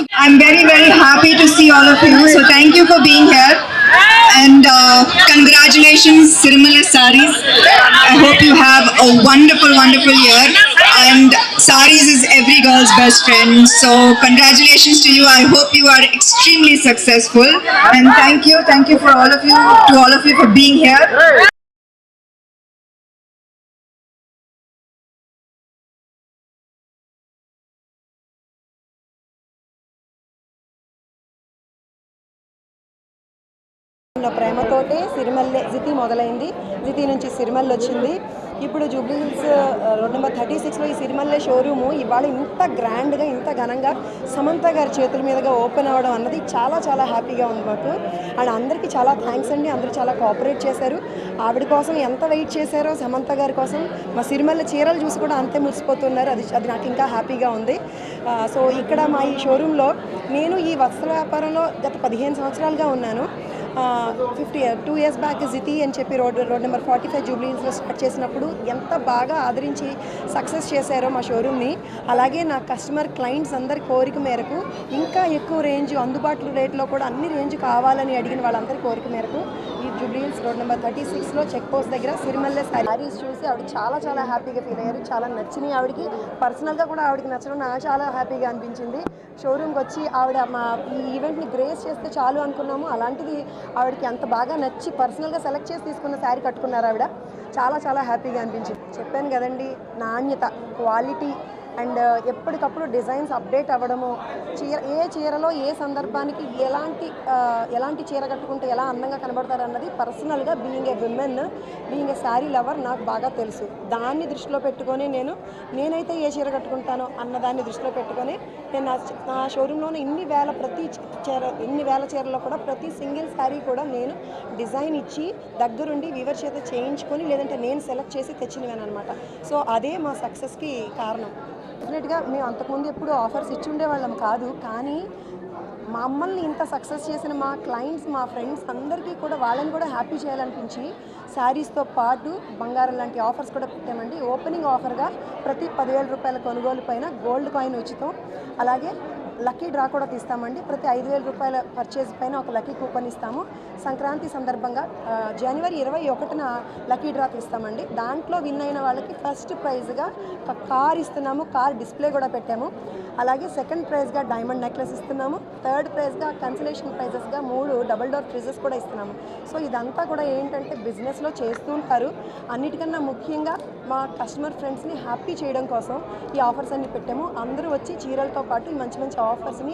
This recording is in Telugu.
I'm very, very happy to see all of you. So thank you for being here. And congratulations, Sirmala Saris. I hope you have a wonderful, wonderful year. And Saris is every girl's best friend. So congratulations to you. I hope you are extremely successful. And thank you for all of you, to all of you for being here. ప్రేమతోటే సిరిమల్లె జితి మొదలైంది. జితి నుంచి సిరిమల్లె వచ్చింది. ఇప్పుడు జూబ్లీ హిల్స్ రోడ్ నెంబర్ 36లో ఈ సిరిమల్లె షోరూము ఇవాళ ఇంత గ్రాండ్గా, ఇంత ఘనంగా సమంత గారి చేతుల మీదుగా ఓపెన్ అవ్వడం అన్నది చాలా చాలా హ్యాపీగా ఉంది మాకు. అండ్ అందరికీ చాలా థ్యాంక్స్ అండి. అందరూ చాలా కోఆపరేట్ చేశారు. ఆవిడ కోసం ఎంత వెయిట్ చేశారో సమంత గారి కోసం, మా సిరిమల్లె చీరలు చూసి కూడా అంతే మురిసిపోతున్నారు. అది నాకు ఇంకా హ్యాపీగా ఉంది. సో ఇక్కడ మా ఈ షోరూంలో నేను ఈ వస్త్ర వ్యాపారంలో గత 15 సంవత్సరాలుగా ఉన్నాను. 2 years బ్యాక్ జితి అని చెప్పి రోడ్ నెంబర్ 45 జూబ్లీ హిల్స్లో స్టార్ట్ చేసినప్పుడు ఎంత బాగా ఆదరించి సక్సెస్ చేశారో మా షోరూమ్ని, అలాగే నా కస్టమర్ క్లయింట్స్ అందరి కోరిక మేరకు ఇంకా ఎక్కువ రేంజ్ అందుబాటులో రేట్లో కూడా అన్ని రేంజ్ కావాలని అడిగిన వాళ్ళందరి కోరిక మేరకు ఈ జూబ్లీ హిల్స్ రోడ్ నెంబర్ 36లో చెక్ పోస్ట్ దగ్గర సిరిమల్లె శారీస్ చూసి ఆవిడ చాలా చాలా హ్యాపీగా ఫీల్ అయ్యారు. చాలా నచ్చినాయి ఆవిడకి. పర్సనల్గా కూడా ఆవిడకి నచ్చడం నాకు చాలా హ్యాపీగా అనిపించింది. షోరూమ్కి వచ్చి ఆవిడ మా ఈ ఈవెంట్ని గ్రేస్ చేస్తే చాలు అనుకున్నాము. అలాంటిది ఆవిడకి అంత బాగా నచ్చి పర్సనల్గా సెలెక్ట్ చేసి తీసుకున్న శారీ కట్టుకున్నారు ఆవిడ. చాలా చాలా హ్యాపీగా అనిపించింది. చెప్పాను కదండి, నాణ్యత, క్వాలిటీ అండ్ ఎప్పటికప్పుడు డిజైన్స్ అప్డేట్ అవ్వడము, ఏ చీరలో ఏ సందర్భానికి ఎలాంటి చీర కట్టుకుంటే ఎలా అందంగా కనబడతారు అన్నది పర్సనల్గా being a women, being a sari lover నాకు బాగా తెలుసు. దాన్ని దృష్టిలో పెట్టుకొని నేనైతే ఏ చీర కట్టుకుంటానో అన్నదాన్ని దృష్టిలో పెట్టుకొని నేను నా షోరూంలోనే ఇన్ని వేల చీరలో కూడా ప్రతి సింగిల్ శారీ కూడా నేను డిజైన్ ఇచ్చి దగ్గరుండి వీవర్ చేత చేయించుకొని, లేదంటే నేను సెలెక్ట్ చేసి తెచ్చినవేను అనమాట. సో అదే మా సక్సెస్కి కారణం. డెఫినెట్గా మేము అంతకుముందు ఎప్పుడు ఆఫర్స్ ఇచ్చి ఉండేవాళ్ళం కాదు, కానీ మమ్మల్ని ఇంత సక్సెస్ చేసిన మా క్లయింట్స్, మా ఫ్రెండ్స్ అందరికీ కూడా వాళ్ళని కూడా హ్యాపీ చేయాలనిపించి శారీస్తో పాటు బంగారం లాంటి ఆఫర్స్ కూడా పెట్టామండి. ఓపెనింగ్ ఆఫర్గా ప్రతి 10,000 రూపాయల కొనుగోలు పైన గోల్డ్ కాయిన్ ఉచితం, అలాగే లక్కీ డ్రా కూడా తీస్తామండి. ప్రతి 5,000 రూపాయల పర్చేజ్ పైన ఒక లక్కీ కూపన్ ఇస్తాము. సంక్రాంతి సందర్భంగా జనవరి 21న లక్కీ డ్రా తీస్తామండి. దాంట్లో విన్ అయిన వాళ్ళకి ఫస్ట్ ప్రైజ్గా కార్ ఇస్తున్నాము. కార్ డిస్ప్లే కూడా పెట్టాము. అలాగే సెకండ్ ప్రైజ్గా డైమండ్ నెక్లెస్ ఇస్తున్నాము. థర్డ్ ప్రైజ్గా కన్సలేషన్ ప్రైజెస్గా 3 డబుల్ డోర్ ఫ్రిడ్జెస్ కూడా ఇస్తున్నాము. సో ఇదంతా కూడా ఏంటంటే బిజినెస్లో చేస్తూ ఉంటారు. అన్నిటికన్నా ముఖ్యంగా మా కస్టమర్ ఫ్రెండ్స్ని హ్యాపీ చేయడం కోసం ఈ ఆఫర్స్ అన్ని పెట్టాము. అందరూ వచ్చి చీరలతో పాటు మంచి మంచి ఆఫర్స్ని